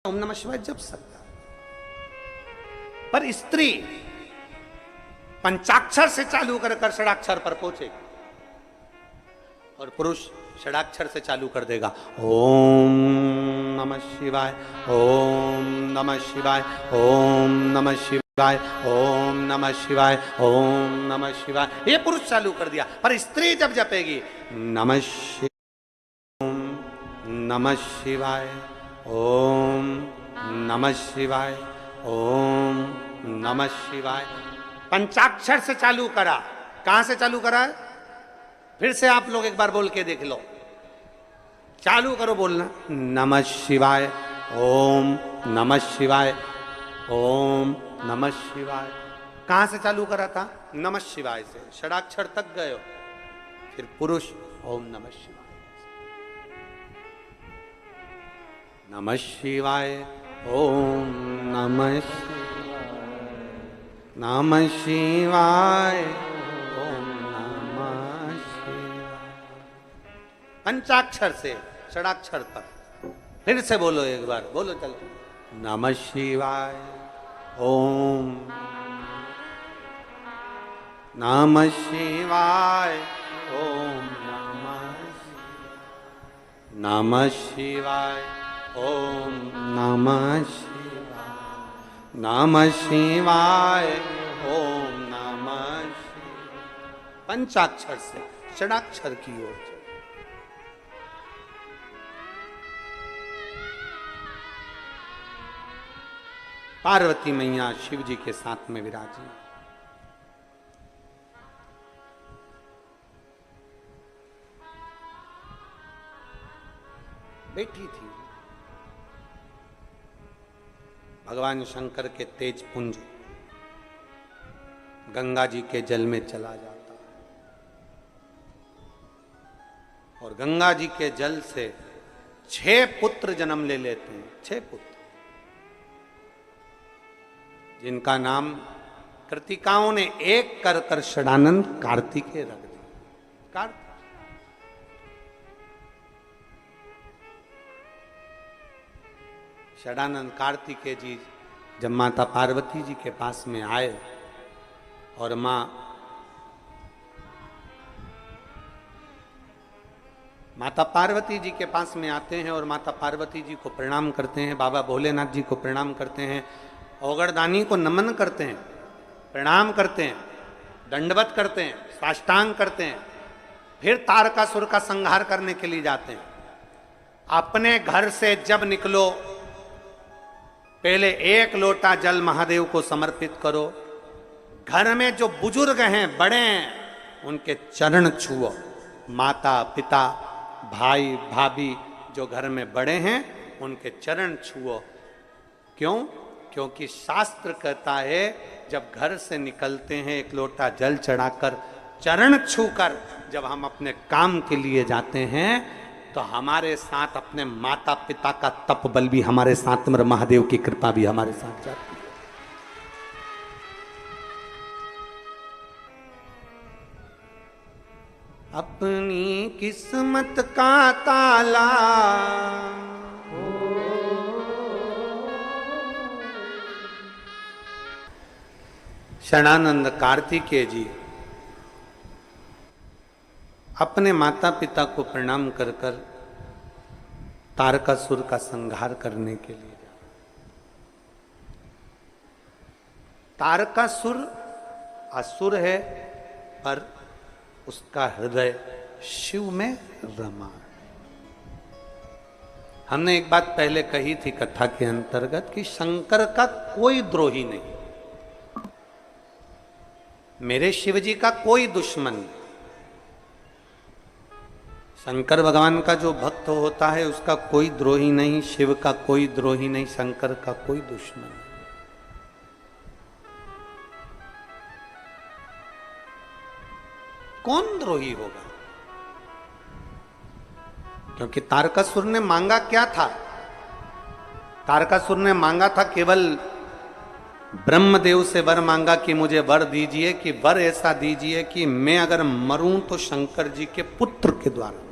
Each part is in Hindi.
ओम नमः शिवाय जप सकता, पर स्त्री पंचाक्षर से चालू कर षडाक्षर पर पहुंचेगी और पुरुष षडाक्षर से चालू कर देगा। ओम नमः शिवाय, ओम नमः शिवाय, ओम नमः शिवाय, ओम नमः शिवाय, ओम नमः शिवाय। ये पुरुष चालू कर दिया, पर स्त्री जब जपेगी नमः शिवाय, ओम नमः शिवाय, ओम नमः शिवाय, ओम नमः शिवाय, पंचाक्षर से चालू करा। कहां से चालू करा है? फिर से आप लोग एक बार बोल के देख लो, चालू करो बोलना, नमः शिवाय, ओम नमः शिवाय, ओम नमः शिवाय। कहां से चालू करा था? नमः शिवाय से, षडाक्षर तक गए हो। फिर पुरुष ओम नमः शिवाय, नमः शिवाय, ओम नमः शिवाय, नमः शिवाय, ओम नमः शिवाय। पंचाक्षर से षडाक्षर तक। फिर से बोलो एक बार, बोलो चल, नमः शिवाय, ओम नमः शिवाय, ओम नमः शिवाय, ओम नमः शिवाय, नमः शिवाय, ओम नमः शिवाय। पंचाक्षर से षडाक्षर की ओर चलो। पार्वती मैया शिव जी के साथ में विराजी, बैठी थी। भगवान शंकर के तेज पुंज गंगा जी के जल में चला जाता है और गंगा जी के जल से 6 पुत्र जन्म ले लेते हैं। 6 पुत्र, जिनका नाम कृतिकाओं ने एक कर कर षडानंद कार्तिकेय रख दिया। कार्तिक षडानंद कार्तिकेय जी जब माता पार्वती जी के पास में आए और माता पार्वती जी के पास में आते हैं और माता पार्वती जी को प्रणाम करते हैं, बाबा भोलेनाथ जी को प्रणाम करते हैं, औगड़दानी को नमन करते हैं, प्रणाम करते हैं, दंडवत करते हैं, साष्टांग करते हैं। फिर तारकासुर का संहार करने के लिए जाते हैं। अपने घर से जब निकलो, पहले 1 लोटा जल महादेव को समर्पित करो। घर में जो बुजुर्ग हैं, बड़े हैं, उनके चरण छुओ। माता पिता भाई भाभी जो घर में बड़े हैं, उनके चरण छुओ। क्यों? क्योंकि शास्त्र कहता है जब घर से निकलते हैं 1 लोटा जल चढ़ाकर, चरण छूकर जब हम अपने काम के लिए जाते हैं, तो हमारे साथ अपने माता पिता का तप बल भी हमारे साथ में, महादेव की कृपा भी हमारे साथ जाती है। अपनी किस्मत का ताला षडानंद कार्तिकेय जी अपने माता पिता को प्रणाम कर कर तारकासुर का संहार करने के लिए। तारकासुर असुर है, पर उसका हृदय शिव में रमा। हमने एक बात पहले कही थी कथा के अंतर्गत कि शंकर का कोई द्रोही नहीं, मेरे शिव जी का कोई दुश्मन नहीं। शंकर भगवान का जो भक्त होता है उसका कोई द्रोही नहीं, शिव का कोई द्रोही नहीं, शंकर का कोई दुश्मन नहीं। कौन द्रोही होगा? क्योंकि तारकासुर ने मांगा क्या था? तारकासुर ने मांगा था केवल ब्रह्मदेव से वर मांगा कि मुझे वर दीजिए, कि वर ऐसा दीजिए कि मैं अगर मरूं तो शंकर जी के पुत्र के द्वारा।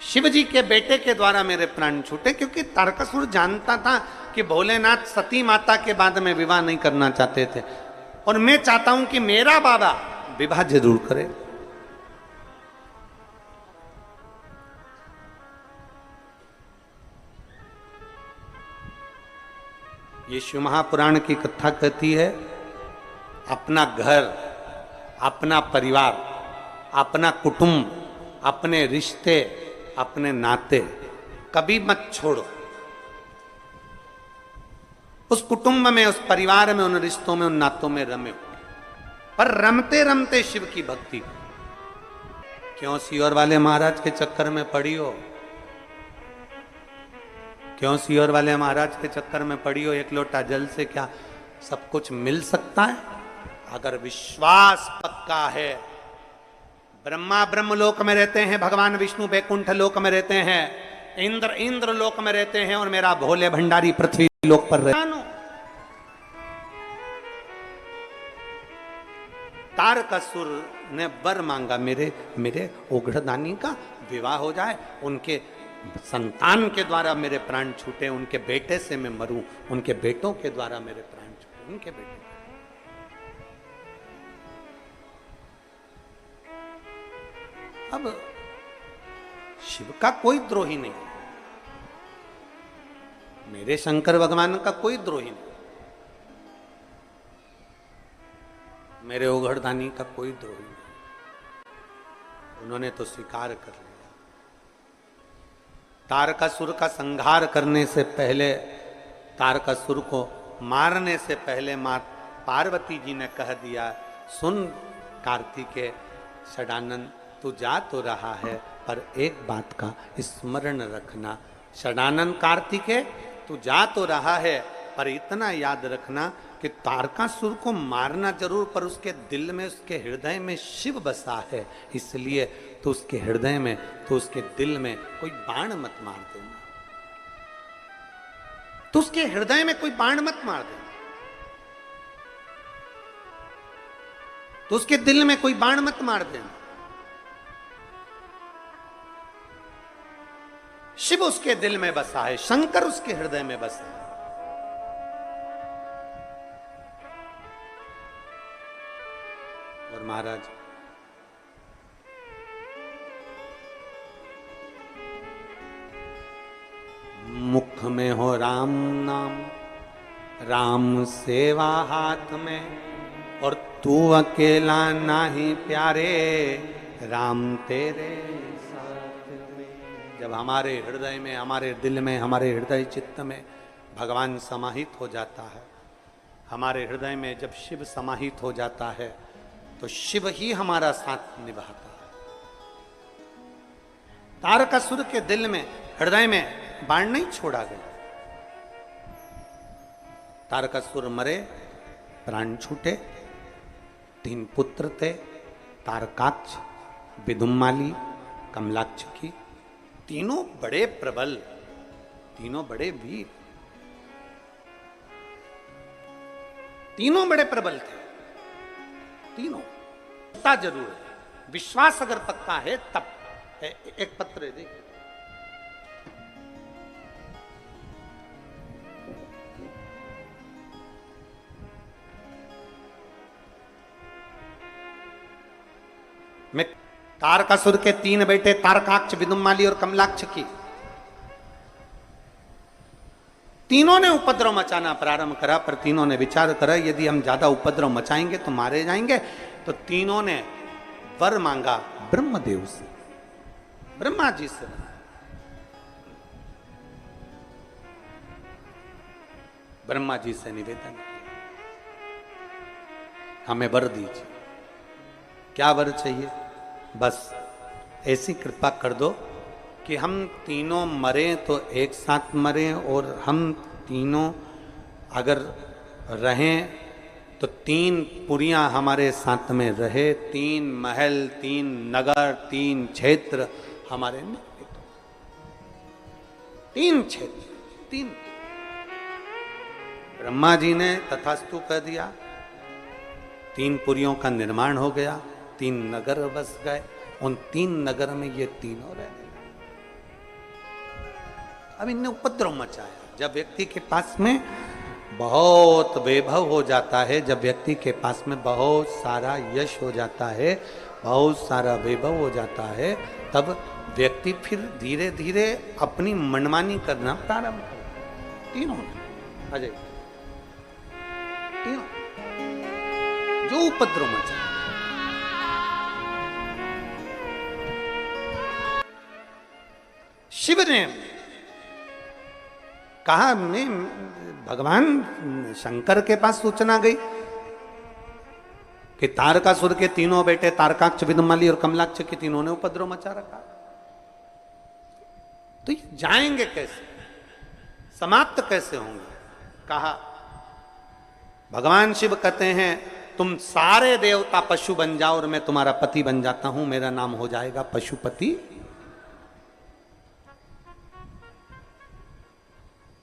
शिव जी के बेटे के द्वारा मेरे प्राण छूटे, क्योंकि तारकासुर जानता था कि भोलेनाथ सती माता के बाद में विवाह नहीं करना चाहते थे, और मैं चाहता हूं कि मेरा बाबा विवाह जरूर करे। ये शिव महापुराण की कथा कहती है, अपना घर, अपना परिवार, अपना कुटुंब, अपने रिश्ते, अपने नाते कभी मत छोड़ो। उस कुटुंब में, उस परिवार में, उन रिश्तों में, उन नातों में रमे, पर रमते रमते शिव की भक्ति। क्यों सीहोर वाले महाराज के चक्कर में पड़ी हो? क्यों सीहोर वाले महाराज के चक्कर में पड़ी हो? एक लोटा जल से क्या सब कुछ मिल सकता है? अगर विश्वास पक्का है, ब्रह्मा ब्रह्मलोक में रहते हैं, भगवान विष्णु बैकुंठ लोक में रहते हैं, इंद्र लोक में रहते हैं, और मेरा भोले भंडारी पृथ्वी लोक पर रहते। तारकासुर ने वर मांगा, मेरे ओघड़दानी का विवाह हो जाए, उनके संतान के द्वारा मेरे प्राण छूटे, उनके बेटे से मैं मरूं, उनके बेटों के द्वारा मेरे प्राण छूटे, उनके बेटे। अब शिव का कोई द्रोही नहीं, मेरे शंकर भगवान का कोई द्रोही नहीं, मेरे ओघड़दानी का कोई द्रोही नहीं, उन्होंने तो स्वीकार कर लिया। तारकासुर का संहार करने से पहले, तारकासुर को मारने से पहले मां पार्वती जी ने कह दिया, सुन कार्तिकेय षडानंद, तू जा तो रहा है, पर एक बात का स्मरण रखना। षडानंद कार्तिकेय, तू जा तो रहा है, पर इतना याद रखना कि तारकासुर को मारना जरूर, पर उसके दिल में, उसके हृदय में शिव बसा है, इसलिए तो उसके हृदय में, तो उसके दिल में कोई बाण मत मार देना। तो उसके हृदय में कोई बाण मत मार देना, तो उसके दिल में कोई बाण मत मार देना। शिव उसके दिल में बसा है, शंकर उसके हृदय में बसा है। और महाराज मुख में हो राम नाम, राम सेवा हाथ में, और तू अकेला नाही प्यारे, राम तेरे साथ में। जब हमारे हृदय में, हमारे दिल में, हमारे हृदय चित्त में भगवान समाहित हो जाता है, हमारे हृदय में जब शिव समाहित हो जाता है, तो शिव ही हमारा साथ निभाता है। तारकासुर के दिल में, हृदय में बाण नहीं छोड़ा गया। तारकासुर मरे, प्राण छूटे। 3 पुत्र थे, तारकाक्ष, विदुम्माली, कमलाक्ष की। तीनों बड़े प्रबल, तीनों बड़े वीर, तीनों बड़े प्रबल थे। तीनों पक्का जरूर है, विश्वास अगर पक्का है तब। एक पत्र है, देखिए। मैं तारकासुर के 3 बेटे, तारकाक्ष, विदुम्माली और कमलाक्ष की, तीनों ने उपद्रव मचाना प्रारंभ करा। पर तीनों ने विचार करा, यदि हम ज्यादा उपद्रव मचाएंगे तो मारे जाएंगे। तो तीनों ने वर मांगा ब्रह्मदेव से, ब्रह्मा जी से। ब्रह्मा जी से निवेदन किया, हमें वर दीजिए। क्या वर चाहिए? बस ऐसी कृपा कर दो कि हम तीनों मरें तो एक साथ मरें, और हम तीनों अगर रहें तो 3 पुरियां हमारे साथ में रहे, 3 महल, 3 नगर, 3 क्षेत्र हमारे निर्मित हो। 3 क्षेत्र, 3। ब्रह्मा जी ने तथास्तु कह दिया, 3 पुरियों का निर्माण हो गया, 3 नगर बस गए। उन 3 नगर में ये तीनों रहने लगे। अब इनने उपद्रव मचाया। जब व्यक्ति के पास में बहुत वैभव हो जाता है, जब व्यक्ति के पास में बहुत सारा यश हो जाता है, बहुत सारा वैभव हो जाता है, तब व्यक्ति फिर धीरे धीरे अपनी मनमानी करना प्रारंभ करता। तीनों अजय, तीनों जो उपद्रव मचा, शिव ने कहा, मैं भगवान शंकर के पास सूचना गई कि तारकासुर के तीनों बेटे तारकाक्ष, विदुमाली और कमलाक्ष के तीनों ने उपद्रव मचा रखा, तो ये जाएंगे कैसे, समाप्त कैसे होंगे? कहा, भगवान शिव कहते हैं तुम सारे देवता पशु बन जाओ और मैं तुम्हारा पति बन जाता हूं, मेरा नाम हो जाएगा पशुपति।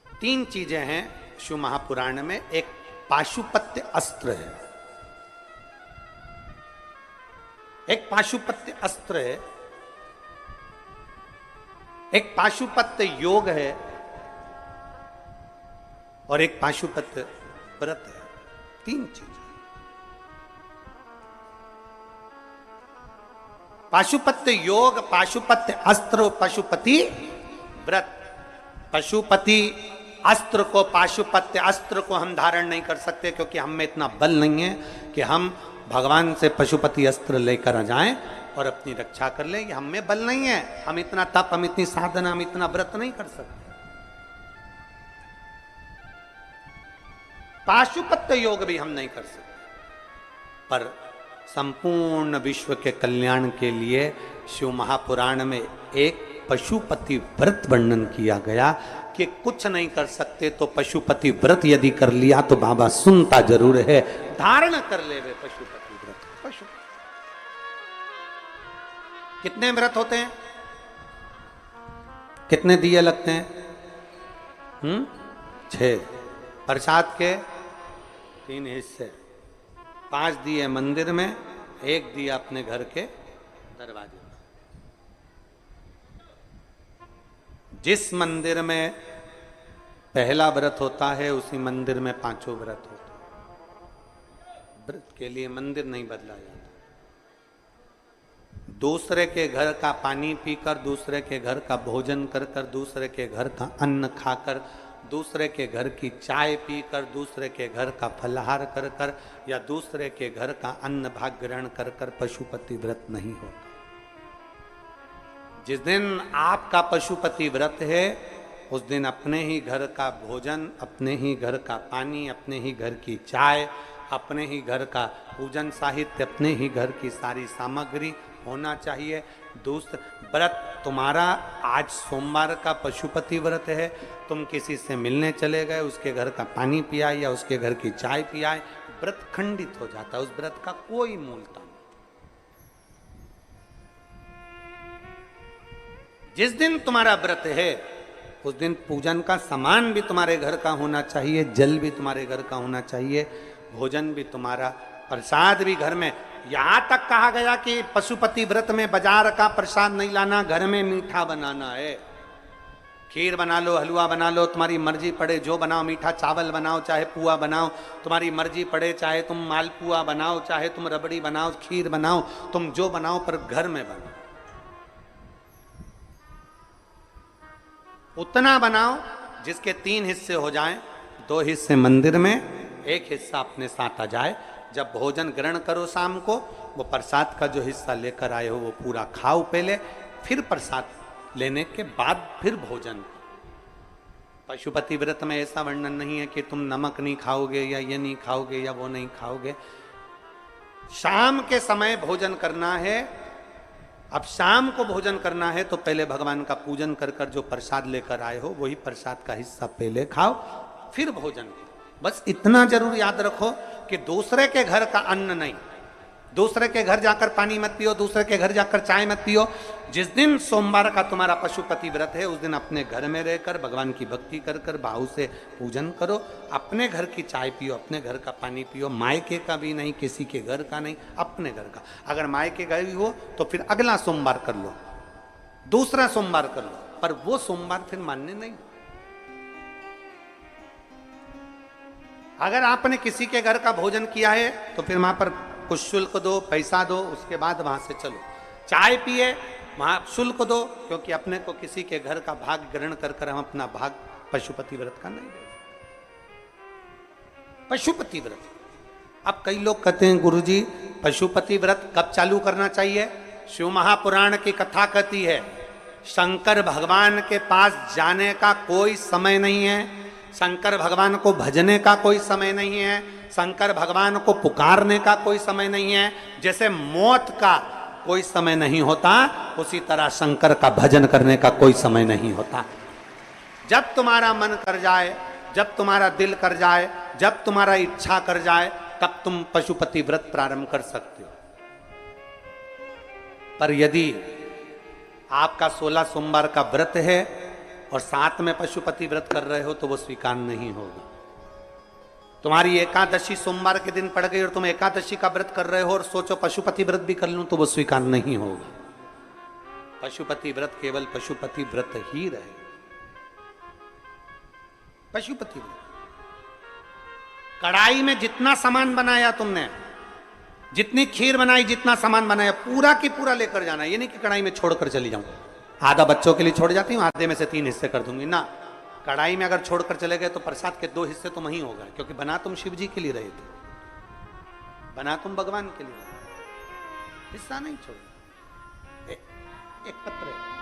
तीन चीजें हैं शिव महापुराण में। एक पाशुपत्य अस्त्र है, एक पाशुपत्य अस्त्र है, एक पाशुपत्य योग है और एक पाशुपत्य व्रत है। तीन चीजें, पाशुपत्य योग, पाशुपत्य अस्त्र और पशुपति व्रत। पशुपति अस्त्र को, पाशुपत्य अस्त्र को हम धारण नहीं कर सकते क्योंकि हम में इतना बल नहीं है कि हम भगवान से पशुपति अस्त्र लेकर आ जाएं और अपनी रक्षा कर लें। हम में बल नहीं है, हम इतना तप, हम इतनी साधना, हम इतना व्रत नहीं कर सकते। पाशुपत्य योग भी हम नहीं कर सकते। पर संपूर्ण विश्व के कल्याण के लिए शिव महापुराण में एक पशुपति व्रत वर्णन किया गया कि कुछ नहीं कर सकते तो पशुपति व्रत यदि कर लिया तो बाबा सुनता जरूर है, धारण कर ले वे पशुपति व्रत। पशु कितने व्रत होते हैं, कितने दिए लगते हैं? 6। प्रसाद के 3 हिस्से, 5 दिए मंदिर में, 1 दिया अपने घर के दरवाजे में। जिस मंदिर में पहला व्रत होता है उसी मंदिर में 5 व्रत होते हैं। व्रत के लिए मंदिर नहीं बदला जाता। दूसरे के घर का पानी पीकर, दूसरे के घर का भोजन कर कर, दूसरे के घर का अन्न खाकर, दूसरे के घर की चाय पीकर, दूसरे के घर का फलाहार कर कर या दूसरे के घर का अन्न भाग ग्रहण कर कर पशुपति व्रत नहीं होता। जिस दिन आपका पशुपति व्रत है उस दिन अपने ही घर का भोजन, अपने ही घर का पानी, अपने ही घर की चाय, अपने ही घर का पूजन साहित्य, अपने ही घर की सारी सामग्री होना चाहिए। दूसरा व्रत तुम्हारा, आज सोमवार का पशुपति व्रत है, तुम किसी से मिलने चले गए, उसके घर का पानी पिया या उसके घर की चाय पियाए, व्रत खंडित हो जाता है। उस व्रत का कोई मूलता नहीं। जिस दिन तुम्हारा व्रत है उस दिन पूजन का सामान भी तुम्हारे घर का होना चाहिए, जल भी तुम्हारे घर का होना चाहिए, भोजन भी तुम्हारा, प्रसाद भी घर में। यहां तक कहा गया कि पशुपति व्रत में बाजार का प्रसाद नहीं लाना, घर में मीठा बनाना है। खीर बना लो, हलवा बना लो, तुम्हारी मर्जी पड़े जो बनाओ, मीठा चावल बनाओ, चाहे पुआ बनाओ, तुम्हारी मर्जी पड़े, चाहे तुम मालपुआ बनाओ, चाहे तुम रबड़ी बनाओ, खीर बनाओ, तुम जो बनाओ, पर घर में बनाओ। उतना बनाओ जिसके 3 हिस्से हो जाएं, 2 हिस्से मंदिर में, 1 हिस्सा अपने साथ आ जाए। जब भोजन ग्रहण करो शाम को, वो प्रसाद का जो हिस्सा लेकर आए हो वो पूरा खाओ पहले, फिर प्रसाद लेने के बाद फिर भोजन। पशुपति व्रत में ऐसा वर्णन नहीं है कि तुम नमक नहीं खाओगे या ये नहीं खाओगे या वो नहीं खाओगे। शाम के समय भोजन करना है। अब शाम को भोजन करना है तो पहले भगवान का पूजन कर कर जो प्रसाद लेकर आए हो वही प्रसाद का हिस्सा पहले खाओ, फिर भोजन करो। बस इतना जरूर याद रखो कि दूसरे के घर का अन्न नहीं, दूसरे के घर जाकर पानी मत पियो, दूसरे के घर जाकर चाय मत पियो। जिस दिन सोमवार का तुम्हारा पशुपति व्रत है उस दिन अपने घर में रहकर भगवान की भक्ति कर कर भाव से पूजन करो। अपने घर की चाय पियो, अपने घर का पानी पियो, मायके का भी नहीं, किसी के घर का नहीं, अपने घर का। अगर मायके गए हो तो फिर अगला सोमवार कर लो, दूसरा सोमवार कर लो, पर वो सोमवार फिर मान्य नहीं। अगर आपने किसी के घर का भोजन किया है तो फिर वहां पर कुछ शुल्क दो, पैसा दो, उसके बाद वहां से चलो। चाय पिए, वहां शुल्क दो, क्योंकि अपने को किसी के घर का भाग ग्रहण कर कर हम अपना भाग पशुपति व्रत का नहीं दे। पशुपति व्रत। अब कई लोग कहते हैं गुरुजी पशुपति व्रत कब चालू करना चाहिए? शिव महापुराण की कथा कहती है शंकर भगवान के पास जाने का कोई समय नहीं है, शंकर भगवान को भजने का कोई समय नहीं है, शंकर भगवान को पुकारने का कोई समय नहीं है। जैसे मौत का कोई समय नहीं होता, उसी तरह शंकर का भजन करने का कोई समय नहीं होता। जब तुम्हारा मन कर जाए, जब तुम्हारा दिल कर जाए, जब तुम्हारा इच्छा कर जाए, तब तुम पशुपति व्रत प्रारंभ कर सकते हो। पर यदि आपका 16 सोमवार का व्रत है और साथ में पशुपति व्रत कर रहे हो तो वो स्वीकार नहीं होगा। तुम्हारी एकादशी सोमवार के दिन पड़ गई और तुम एकादशी का व्रत कर रहे हो और सोचो पशुपति व्रत भी कर लूं तो वो स्वीकार नहीं होगा। पशुपति व्रत केवल पशुपति व्रत ही रहे। पशुपति व्रत। कढ़ाई में जितना सामान बनाया तुमने, जितनी खीर बनाई, जितना सामान बनाया, पूरा की पूरा लेकर जाना। ये नहीं कि कढ़ाई में छोड़कर चली जाऊं, आधा बच्चों के लिए छोड़ जाती हूँ, आधे में से 3 हिस्से कर दूंगी ना। कढ़ाई में अगर छोड़कर चले गए तो प्रसाद के 2 हिस्से तो वहीं होगा, क्योंकि बना तुम शिव जी के लिए रहे थे, बना तुम भगवान के लिए, हिस्सा नहीं छोड़। एक पत्र है।